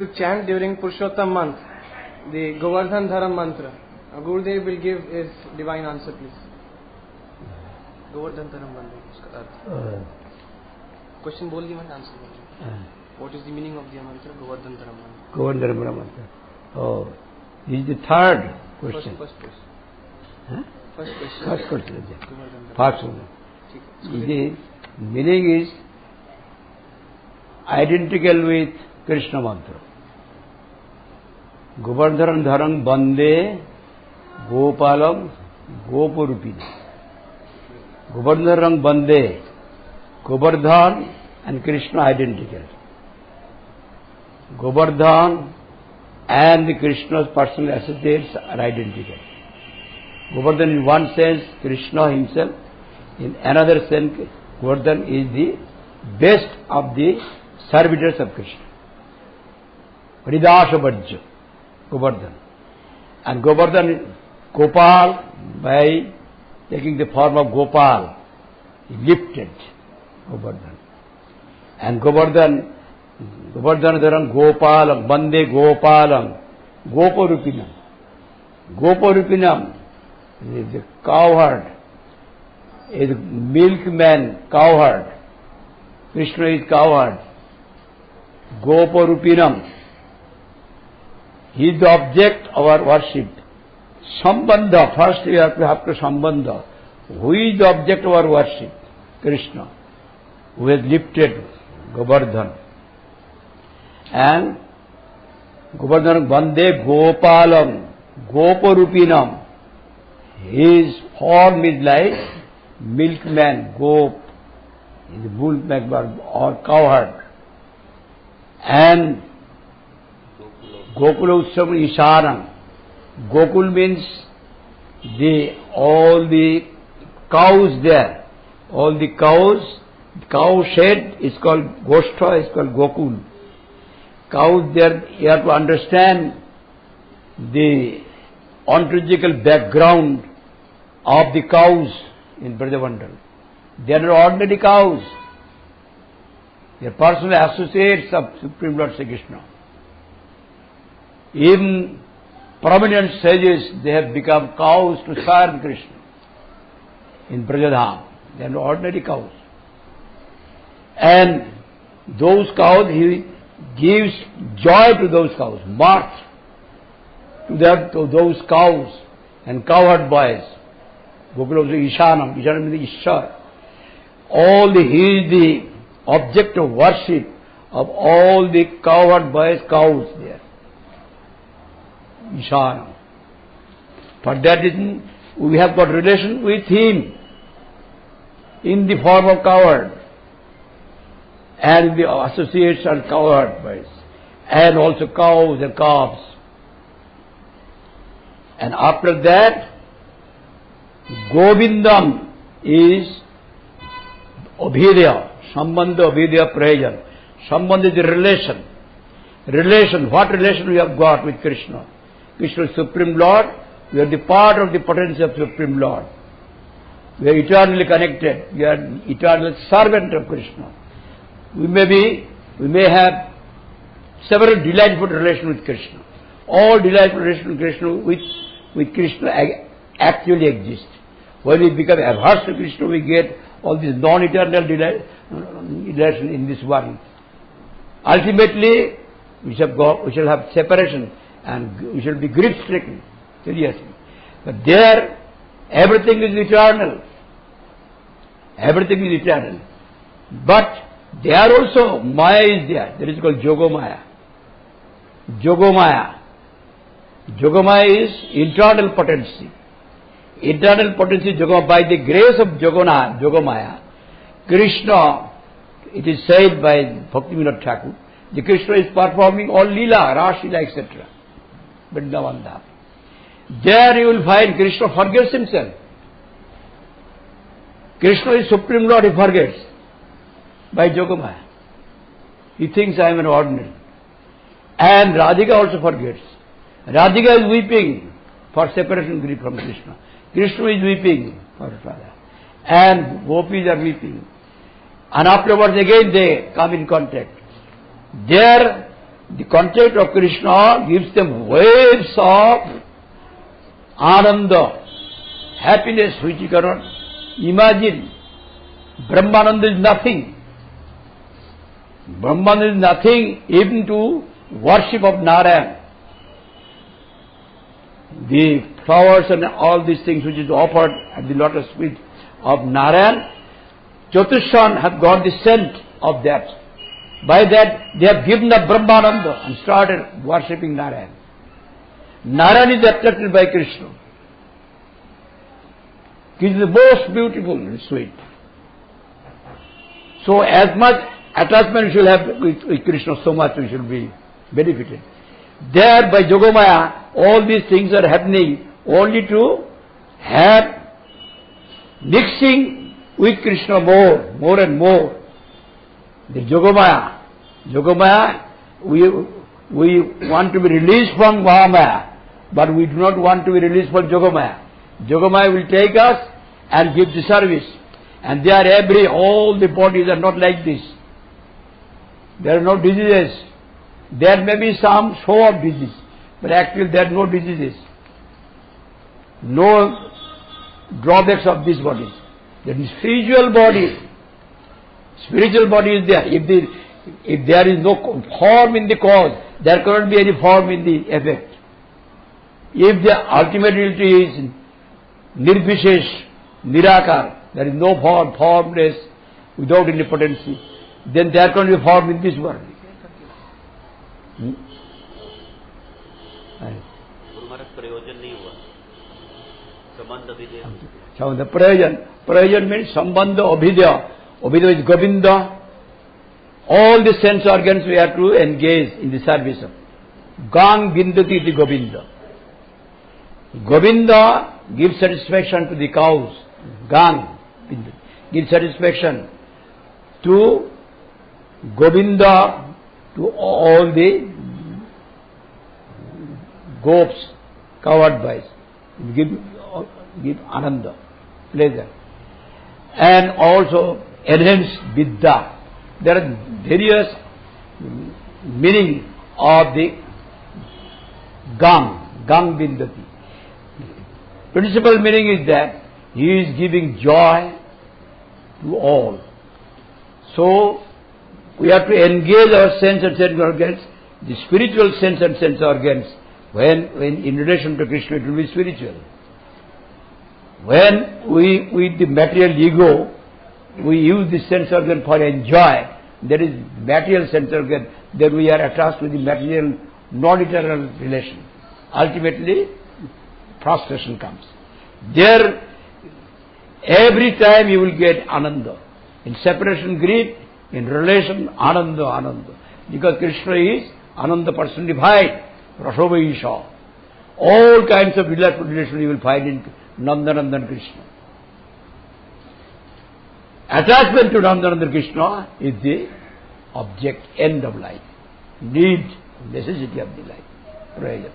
To chant during Purushottam month, the Govardhan Dharam mantra. Gurudev will give his divine answer, please. Govardhan Dharam mantra. Question bol diya, answer bol diya. What is the meaning of the mantra Govardhan Dharam mantra? Govardhan Dharam mantra. Oh, this is the third question. First question. Huh? First question. First question. Govardhan First one. The meaning is identical with Krishna mantra. Govardhan Dharam Bande Gopalam Gopurupina. Govardhan Bande, Govardhan and Krishna identical. Govardhan and Krishna's personal associates are identical. Govardhan in one sense, Krishna himself. In another sense, Govardhan is the best of the servitors of Krishna. Hridasha Vajja, Govardhan. And Govardhan, Gopal, by taking the form of Gopal, he lifted Govardhan. And Govardhan Dharam Gopalam, Bande Gopalam, Gopurupinam. Gopurupinam is the cowherd, is the milkman, cowherd. Krishna is cowherd. Gopurupinam. He is the object of our worship. Sambandha, first we have to have to Sambandha. Who is the object of our worship? Krishna, who has lifted Govardhan. And Govardhan Bande Gopalam, Gopurupinam. His form is like milkman, gop, is milkman or cowherd. And Gokula Utsav Isharam. Gokul means all the cows there. All the cows, cow shed is called Goshtha, is called Gokul. Cows there, you have to understand the ontological background of the cows in Brajavandal. They are not ordinary cows. They are personal associates of Supreme Lord Sri Krishna. In prominent sages, they have become cows to serve Krishna in Brajadham. They are not ordinary cows. And those cows, he gives joy to those cows, mirth to those cows and cowherd boys. Gokula Ishanam, Ishanam means Ishar. He is the object of worship of all the cowherd boys, cows there. Ishanam. For that reason, we have got relation with him in the form of cowherd. And the associates are cowherd boys. And also cows and calves. And after that, Govindam is Abhidya, Sambandha Abhidya Prayojan. Sambandha is the relation. Relation, what relation we have got with Krishna? Krishna is Supreme Lord, we are the part of the potency of Supreme Lord. We are eternally connected, we are eternal servant of Krishna. We may have several delightful relations with Krishna. All delightful relations with Krishna actually exist. When we become averse to Krishna, we get all these non-eternal relations in this world. Ultimately, we shall have separation and we shall be grief-stricken, seriously. But there, everything is eternal. Everything is eternal. But there also, Maya is there. That is called Jogomaya. Jogomaya. Jogomaya is internal potency. Internal potency Jogomaya. By the grace of Jogomaya, Krishna, it is said by Bhaktivinoda Thakur, the Krishna is performing all Leela, Ras Leela, etc. Vrindavan. There you will find Krishna forgets himself. Krishna is Supreme Lord, he forgets. By Jogomaya. He thinks I am an ordinary. And Radhika also forgets. Radhika is weeping for separation grief from Krishna. Krishna is weeping for Radha. And gopis are weeping. And afterwards again they come in contact. There the contact of Krishna gives them waves of Ananda, happiness which you cannot imagine. Brahmananda is nothing. Brahmananda is nothing even to worship of Narayan. The flowers and all these things which is offered at the lotus feet of Narayan, Chatushan have got the scent of that. By that they have given up Brahmananda and started worshipping Narayan. Narayan is attracted by Krishna. He is the most beautiful and sweet. So as much attachment we shall have with Krishna, so much we shall be benefited. There by Yogamaya, all these things are happening only to have mixing with Krishna more and more. The Yogamaya, we want to be released from Mahamaya, but we do not want to be released from Yogamaya. Yogamaya will take us and give the service. And all the bodies are not like this. There are no diseases. There may be some show of disease, but actually there are no diseases. No drawbacks of these bodies. That is spiritual body. Spiritual body is there. If there is no form in the cause, there cannot be any form in the effect. If the ultimate reality is Nirvishesh, Nirakar, there is no form, formless, without any potency, then there can be form in this world. The prayojan means sambandha abhidya. Abhidya is Govinda. All the sense organs we have to engage in the service of. Gang bindati iti Govinda. Govinda gives satisfaction to the cows. Gang bindati gives satisfaction to Govinda, to all the goats covered by. Give ananda, pleasure. And also enhance vidya. There are various meaning of the gang bindati. Principal meaning is that he is giving joy to all. So we have to engage our sense and sense organs, the spiritual sense and sense organs, when in relation to Krishna it will be spiritual. When we, with the material ego, we use the sense organ for enjoy, there is material sense organ, then we are attached with the material, non-eternal relation. Ultimately, frustration comes. There, every time you will get ananda. In separation, grief; in relation, ananda. Because Krishna is ananda personified, Rashovaisha. All kinds of relation you will find in Nandanandan Krishna. Attachment to Nandanandan Krishna is the object, end of life, need, necessity of the life. Prayer.